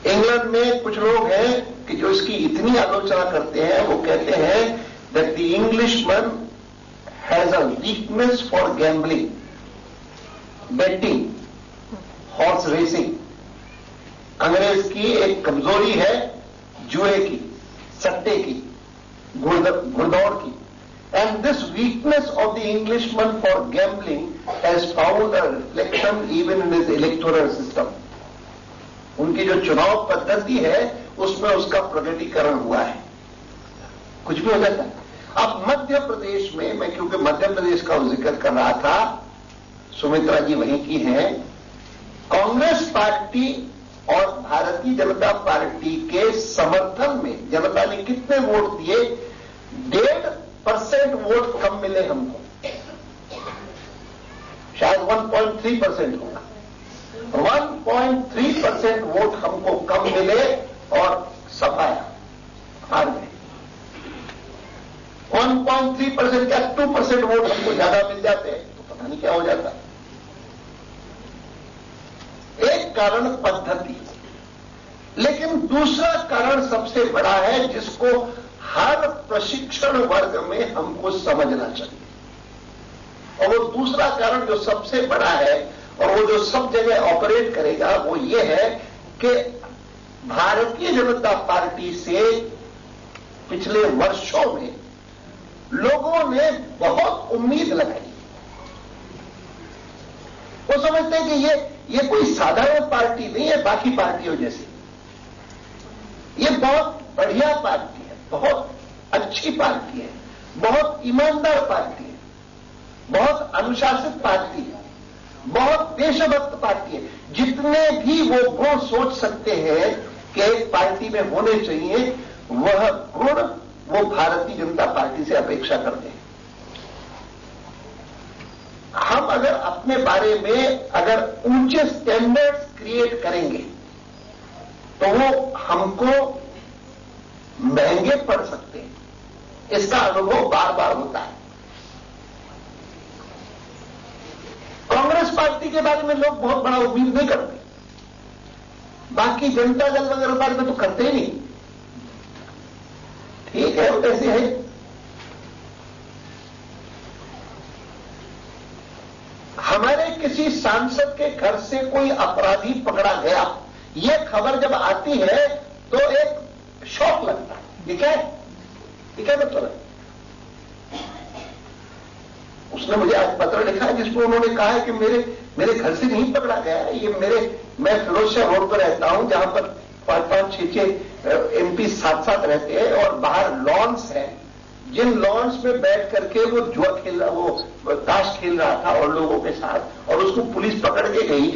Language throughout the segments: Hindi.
इंग्लैंड में कुछ लोग हैं कि जो इसकी इतनी आलोचना करते हैं, वो कहते हैं that the Englishman has a weakness for gambling, betting, horse racing. अंग्रेज की एक कमजोरी है जुए की, सट्टे की, घुड़दौड़ की। And this weakness of the Englishman for gambling has found a reflection even in his electoral system. उनकी जो चुनाव पद्धति है उसमें उसका प्रकटीकरण हुआ है। कुछ भी हो जाता है। अब मध्य प्रदेश में, मैं क्योंकि मध्य प्रदेश का जिक्र कर रहा था, सुमित्रा जी वहीं की हैं, कांग्रेस पार्टी और भारतीय जनता पार्टी के समर्थन में जनता ने कितने वोट दिए? 1.5% वोट कम मिले हमको, शायद 1.3% होगा। 1.3% वोट हमको कम मिले और सफाया हार गए। 1.3% क्या 2% वोट हमको ज्यादा मिल जाते हैं तो पता नहीं क्या हो जाता। एक कारण पद्धति, लेकिन दूसरा कारण सबसे बड़ा है जिसको हर प्रशिक्षण वर्ग में हमको समझना चाहिए। और वो दूसरा कारण जो सबसे बड़ा है और वो जो सब जगह ऑपरेट करेगा वो ये है कि भारतीय जनता पार्टी से पिछले वर्षों में लोगों ने बहुत उम्मीद लगाई। वो समझते हैं कि ये कोई साधारण पार्टी नहीं है बाकी पार्टियों जैसी, ये बहुत बढ़िया पार्टी है, बहुत अच्छी पार्टी है, बहुत ईमानदार पार्टी है, बहुत अनुशासित पार्टी है, बहुत देशभक्त पार्टी है। जितने भी वो गुण सोच सकते हैं कि एक पार्टी में होने चाहिए, वह गुण वो भारतीय जनता पार्टी से अपेक्षा करते हैं। हम अगर अपने बारे में अगर ऊंचे स्टैंडर्ड्स क्रिएट करेंगे तो वो हमको महंगे पड़ सकते हैं। इसका अनुभव बार बार होता है। कांग्रेस पार्टी के बारे में लोग बहुत बड़ा उम्मीद नहीं करते, बाकी जनता दल वगैरह बारे में तो करते ही नहीं। ठीक है, वो कैसे है। हमारे किसी सांसद के घर से कोई अपराधी पकड़ा गया, ये खबर जब आती है तो एक शौक लगता है। ये क्या है, ये क्या मतलब है? उसने मुझे आज पत्र लिखा है जिसमें उन्होंने कहा है कि मेरे घर से नहीं पकड़ा गया है, ये मैं फिरोजशाह रोड पर रहता हूं जहां पर 5-5, 6-6 एमपी साथ साथ रहते हैं और बाहर लॉन्स हैं, जिन लॉन्स में बैठ करके वो जुआ खेल रहा, वो ताश खेल रहा था और लोगों के साथ, और उसको पुलिस पकड़ के गई।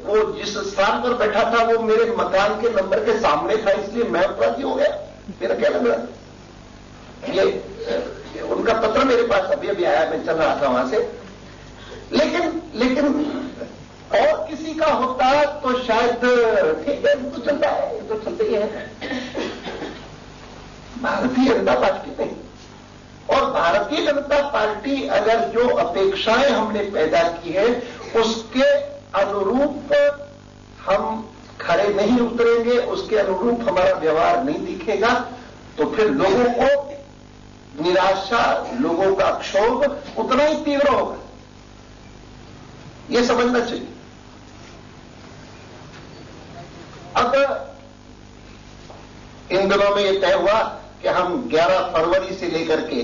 वो जिस स्थान पर बैठा था वो मेरे मकान के नंबर के सामने था, इसलिए मैं अपराधी हो गया। मेरा क्या लग रहा, ये उनका पत्र मेरे पास अभी अभी आया, मैं चल रहा था वहां से। लेकिन और किसी का होता तो शायद ठीक है, तो चलता है, ये तो चलते ही है। भारतीय जनता पार्टी नहीं। और भारतीय जनता पार्टी अगर जो अपेक्षाएं हमने पैदा की है उसके अनुरूप हम खड़े नहीं उतरेंगे, उसके अनुरूप हमारा व्यवहार नहीं दिखेगा, तो फिर लोगों को निराशा, लोगों का क्षोभ उतना ही तीव्र होगा। यह समझना चाहिए। अब इन दिनों में यह तय हुआ कि हम 11 फरवरी से लेकर के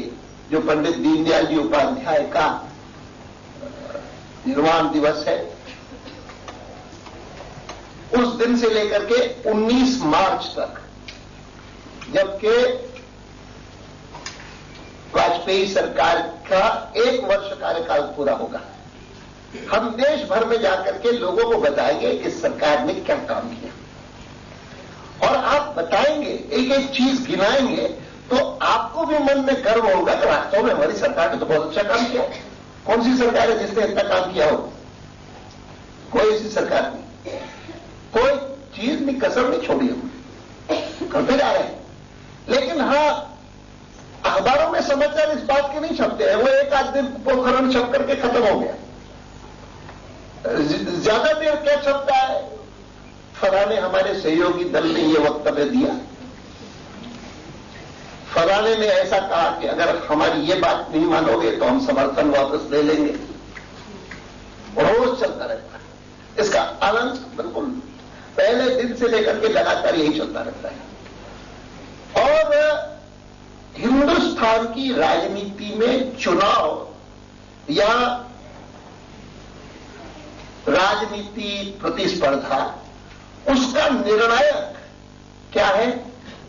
जो पंडित दीनदयाल जी उपाध्याय का निर्वाण दिवस है, उस दिन से लेकर के 19 मार्च तक, जबकि वाजपेयी सरकार का 1 वर्ष कार्यकाल पूरा होगा, हम देश भर में जाकर के लोगों को बताएंगे कि सरकार ने क्या काम किया। और आप बताएंगे, एक एक चीज गिनाएंगे, तो आपको भी मन में गर्व होगा कि वास्तव में हमारी सरकार ने तो बहुत अच्छा काम किया। कौन सी सरकार है जिसने इतना काम किया हो? कोई ऐसी सरकार नहीं, कोई चीज नहीं, कसर नहीं छोड़ी, हम करते जा रहे हैं। लेकिन हां, अखबारों में समाचार इस बात के नहीं छपते हैं, वो एक आध दिन पोखरण छप करके खत्म हो गया। ज्यादा देर क्या छपता है? फलाने हमारे सहयोगी दल ने यह वक्तव्य दिया, फलाने ने ऐसा कहा कि अगर हमारी ये बात नहीं मानोगे तो हम समर्थन वापस ले लेंगे। रोज चलता रहता है इसका आलंस, बिल्कुल पहले दिन से लेकर के लगातार यही चलता रहता है। और हिंदुस्तान की राजनीति में चुनाव या राजनीति प्रतिस्पर्धा, उसका निर्णायक क्या है?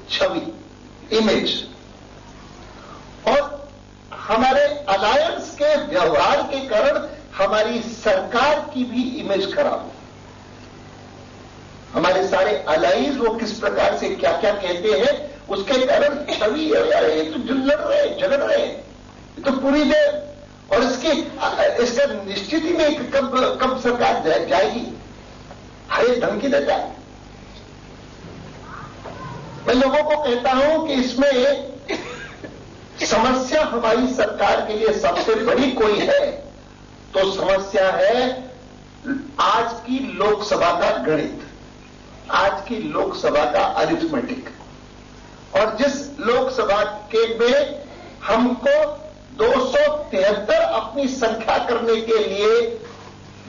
छवि, इमेज। और हमारे अलायंस के व्यवहार के कारण हमारी सरकार की भी इमेज खराब हो। हमारे सारे अलाइज वो किस प्रकार से क्या क्या कहते हैं, उसके कारण छवि, ये तो जो लड़ रहे हैं, झगड़ रहे हैं, ये तो पूरी देर। और इसका निश्चित ही नहीं कब सरकार जाएगी, हर एक धमकी देता है। मैं लोगों को कहता हूं कि इसमें समस्या हमारी सरकार के लिए सबसे बड़ी कोई है तो समस्या है आज की लोकसभा का गणित, आज की लोकसभा का अरिथमेटिक। और जिस लोकसभा के में हमको 273 अपनी संख्या करने के लिए,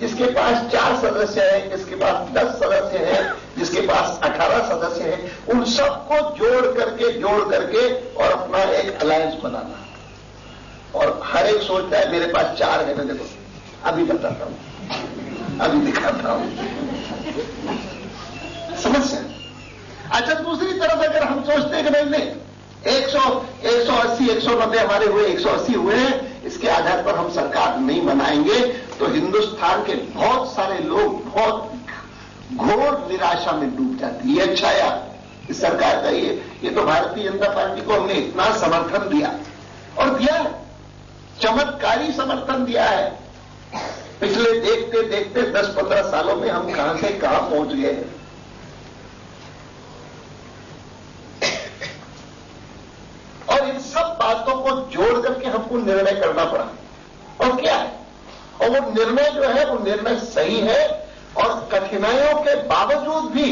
जिसके पास 4 सदस्य हैं, जिसके पास 10 सदस्य हैं, जिसके पास 18 सदस्य हैं, उन सबको जोड़ करके और अपना एक अलायंस बनाना। और हर एक सोचता है मेरे पास 4 है, मैं देखो अभी बताता हूं, अभी दिखाता हूं। समस्या। अच्छा, दूसरी तरफ अगर हम सोचते हैं कि नहीं 180, 190 हमारे हुए, 180 हुए हैं, इसके आधार पर हम सरकार नहीं बनाएंगे, तो हिंदुस्तान के बहुत सारे लोग बहुत घोर निराशा में डूब जाते हैं। ये अच्छा या इस सरकार का ये तो भारतीय जनता पार्टी को हमने इतना समर्थन दिया, और दिया है, चमत्कारी समर्थन दिया है। पिछले देखते देखते 10-15 सालों में हम कहां से कहां पहुंच गए। और इन सब बातों को जोड़ करके हमको निर्णय करना पड़ा। और क्या है? और वो निर्णय जो है वो निर्णय सही है। और कठिनाइयों के बावजूद भी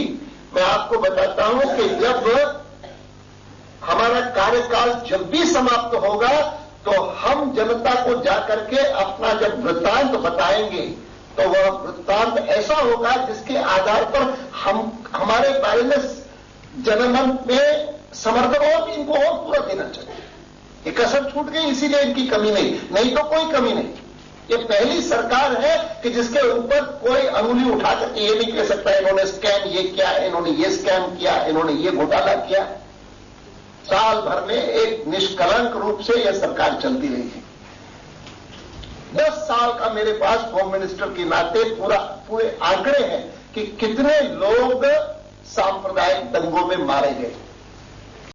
मैं आपको बताता हूं कि जब हमारा कार्यकाल जब भी समाप्त होगा तो हम जनता को जाकर के अपना जब वृत्तांत बताएंगे तो वह वृत्तांत ऐसा होगा जिसके आधार पर हमारे बारे में जनमत में समर्थन और इनको और पूरा देना चाहिए। ये कसर छूट गई, इसीलिए इनकी कमी नहीं तो कोई कमी नहीं। ये पहली सरकार है कि जिसके ऊपर कोई अंगुली उठा करके ये नहीं कह सकता इन्होंने स्कैम ये किया, इन्होंने ये स्कैम किया, इन्होंने ये घोटाला किया। साल भर में एक निष्कलंक रूप से यह सरकार चलती रही है। 10 साल का मेरे पास होम मिनिस्टर के नाते पूरे आंकड़े हैं कि कितने लोग सांप्रदायिक दंगों में मारे गए।